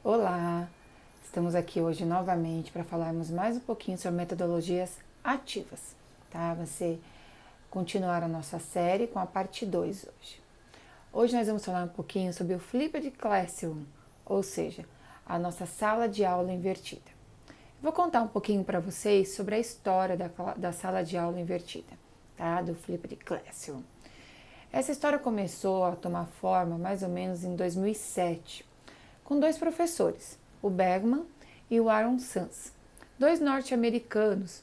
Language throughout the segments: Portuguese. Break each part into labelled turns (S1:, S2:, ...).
S1: Olá! Estamos aqui hoje novamente para falarmos mais um pouquinho sobre metodologias ativas, tá? Você continuar a nossa série com a parte 2 hoje. Hoje nós vamos falar um pouquinho sobre o Flipped Classroom, ou seja, a nossa sala de aula invertida. Vou contar um pouquinho para vocês sobre a história da sala de aula invertida, tá? Do Flipped Classroom. Essa história começou a tomar forma mais ou menos em 2007, com dois professores, o Bergman e o Aaron Sanz, dois norte-americanos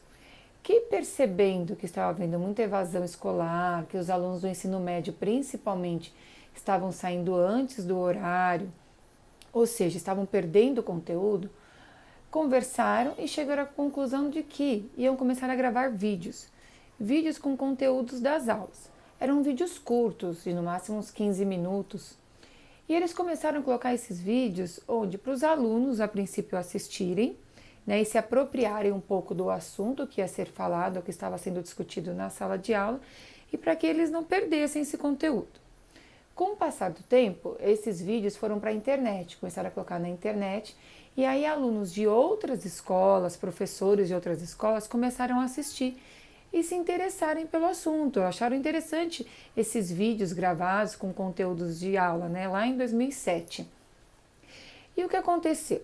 S1: que, percebendo que estava havendo muita evasão escolar, que os alunos do ensino médio principalmente estavam saindo antes do horário, ou seja, estavam perdendo o conteúdo, conversaram e chegaram à conclusão de que iam começar a gravar vídeos com conteúdos das aulas. Eram vídeos curtos, de no máximo uns 15 minutos, e eles começaram a colocar esses vídeos onde para os alunos a princípio assistirem, né, e se apropriarem um pouco do assunto que ia ser falado, o que estava sendo discutido na sala de aula, e para que eles não perdessem esse conteúdo. Com o passar do tempo, esses vídeos foram para a internet, começaram a colocar na internet, e aí alunos de outras escolas, professores de outras escolas começaram a assistir e se interessarem pelo assunto, acharam interessante esses vídeos gravados com conteúdos de aula, né, lá em 2007. E o que aconteceu?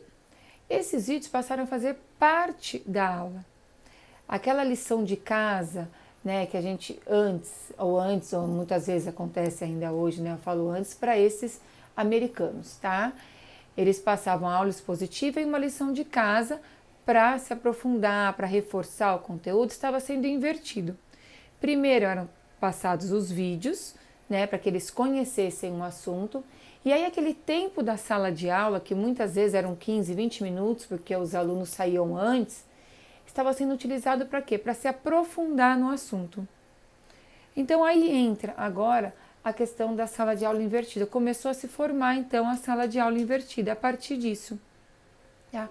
S1: Esses vídeos passaram a fazer parte da aula. Aquela lição de casa, né, que a gente antes, ou muitas vezes acontece ainda hoje, né, eu falo antes, para esses americanos, tá? Eles passavam a aula expositiva e uma lição de casa para se aprofundar, para reforçar o conteúdo, estava sendo invertido. Primeiro eram passados os vídeos, né, para que eles conhecessem um assunto, e aí aquele tempo da sala de aula, que muitas vezes eram 15, 20 minutos, porque os alunos saíam antes, estava sendo utilizado para quê? Para se aprofundar no assunto. Então aí entra agora a questão da sala de aula invertida. Começou a se formar então a sala de aula invertida a partir disso, tá?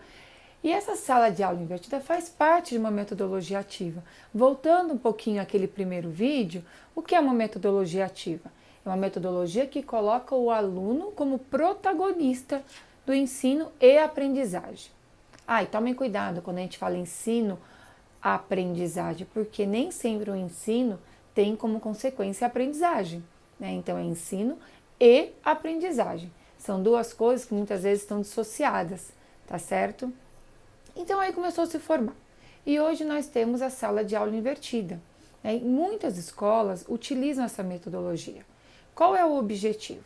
S1: E essa sala de aula invertida faz parte de uma metodologia ativa. Voltando um pouquinho àquele primeiro vídeo, o que é uma metodologia ativa? É uma metodologia que coloca o aluno como protagonista do ensino e aprendizagem. E tomem cuidado quando a gente fala ensino-aprendizagem, porque nem sempre o ensino tem como consequência a aprendizagem, né? Então é ensino e aprendizagem. São duas coisas que muitas vezes estão dissociadas, tá certo? Então aí começou a se formar. E hoje nós temos a sala de aula invertida, né? Muitas escolas utilizam essa metodologia. Qual é o objetivo?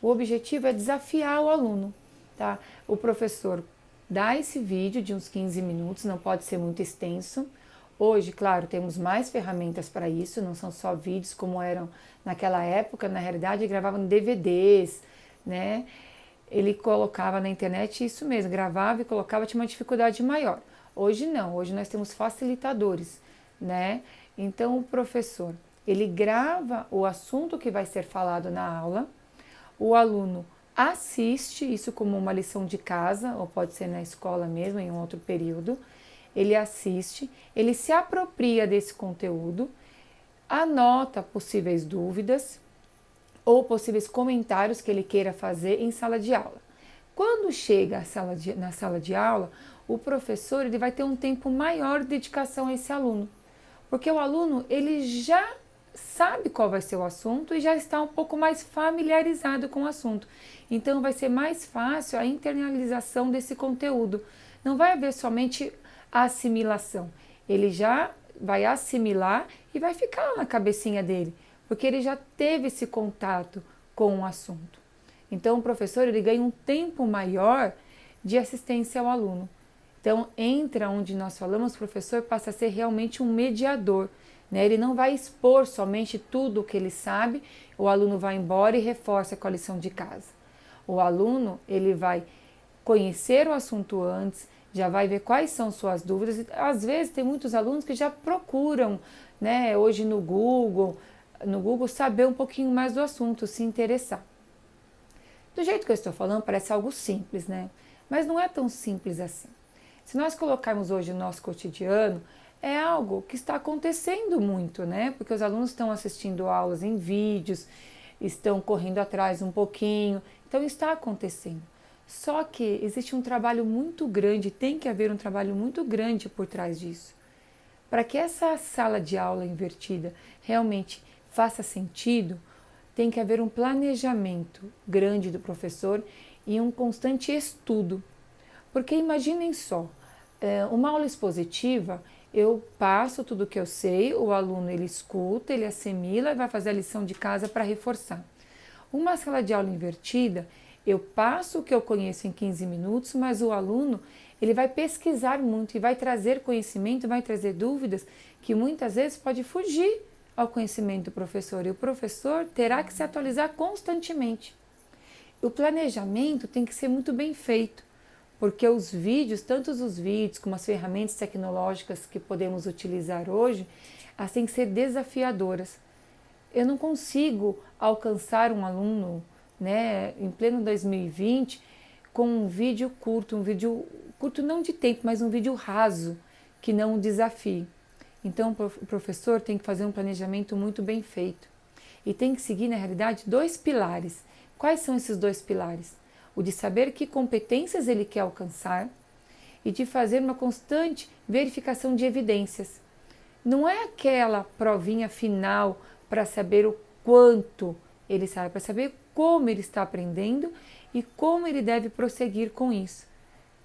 S1: O objetivo é desafiar o aluno, tá? O professor dá esse vídeo de uns 15 minutos, não pode ser muito extenso. Hoje, claro, temos mais ferramentas para isso, não são só vídeos como eram naquela época, na realidade gravavam DVDs, né? Ele colocava na internet isso mesmo, gravava e colocava, tinha uma dificuldade maior. Hoje não, hoje nós temos facilitadores, né? Então o professor, ele grava o assunto que vai ser falado na aula, o aluno assiste isso como uma lição de casa, ou pode ser na escola mesmo, em um outro período, ele assiste, ele se apropria desse conteúdo, anota possíveis dúvidas, ou possíveis comentários que ele queira fazer em sala de aula. Quando chega na sala de aula, o professor ele vai ter um tempo maior de dedicação a esse aluno, porque o aluno ele já sabe qual vai ser o assunto e já está um pouco mais familiarizado com o assunto. Então vai ser mais fácil a internalização desse conteúdo. Não vai haver somente a assimilação. Ele já vai assimilar e vai ficar na cabecinha dele, porque ele já teve esse contato com o assunto. Então, o professor ele ganha um tempo maior de assistência ao aluno. Então, entra onde nós falamos, o professor passa a ser realmente um mediador, né? Ele não vai expor somente tudo o que ele sabe, o aluno vai embora e reforça com a lição de casa. O aluno ele vai conhecer o assunto antes, já vai ver quais são suas dúvidas. E, às vezes, tem muitos alunos que já procuram, né, hoje no Google, saber um pouquinho mais do assunto, se interessar. Do jeito que eu estou falando, parece algo simples, né? Mas não é tão simples assim. Se nós colocarmos hoje o nosso cotidiano, é algo que está acontecendo muito, né? Porque os alunos estão assistindo aulas em vídeos, estão correndo atrás um pouquinho, então está acontecendo. Só que existe um trabalho muito grande, tem que haver um trabalho muito grande por trás disso. Para que essa sala de aula invertida realmente faça sentido, tem que haver um planejamento grande do professor e um constante estudo. Porque imaginem só, uma aula expositiva, eu passo tudo o que eu sei, o aluno ele escuta, ele assimila e vai fazer a lição de casa para reforçar. Uma sala de aula invertida, eu passo o que eu conheço em 15 minutos, mas o aluno ele vai pesquisar muito e vai trazer conhecimento, vai trazer dúvidas que muitas vezes pode fugir ao conhecimento do professor, e o professor terá que se atualizar constantemente. O planejamento tem que ser muito bem feito, porque os vídeos, tanto os vídeos como as ferramentas tecnológicas que podemos utilizar hoje, elas têm que ser desafiadoras. Eu não consigo alcançar um aluno, né, em pleno 2020 com um vídeo curto não de tempo, mas um vídeo raso, que não o desafie. Então o professor tem que fazer um planejamento muito bem feito e tem que seguir, na realidade, 2 pilares. Quais são esses 2 pilares? O de saber que competências ele quer alcançar e de fazer uma constante verificação de evidências. Não é aquela provinha final para saber o quanto ele sabe, para saber como ele está aprendendo e como ele deve prosseguir com isso.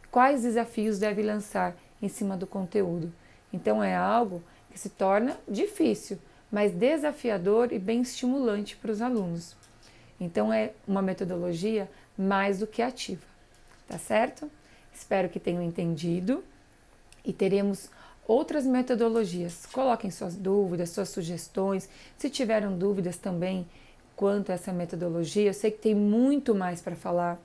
S1: Quais desafios deve lançar em cima do conteúdo. Então é algo que se torna difícil, mas desafiador e bem estimulante para os alunos. Então é uma metodologia mais do que ativa, tá certo? Espero que tenham entendido e teremos outras metodologias. Coloquem suas dúvidas, suas sugestões. Se tiveram dúvidas também quanto a essa metodologia, eu sei que tem muito mais para falar,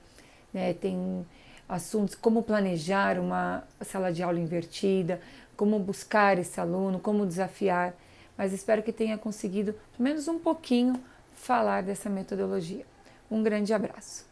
S1: né? Tem assuntos como planejar uma sala de aula invertida, como buscar esse aluno, como desafiar, mas espero que tenha conseguido, pelo menos um pouquinho, falar dessa metodologia. Um grande abraço.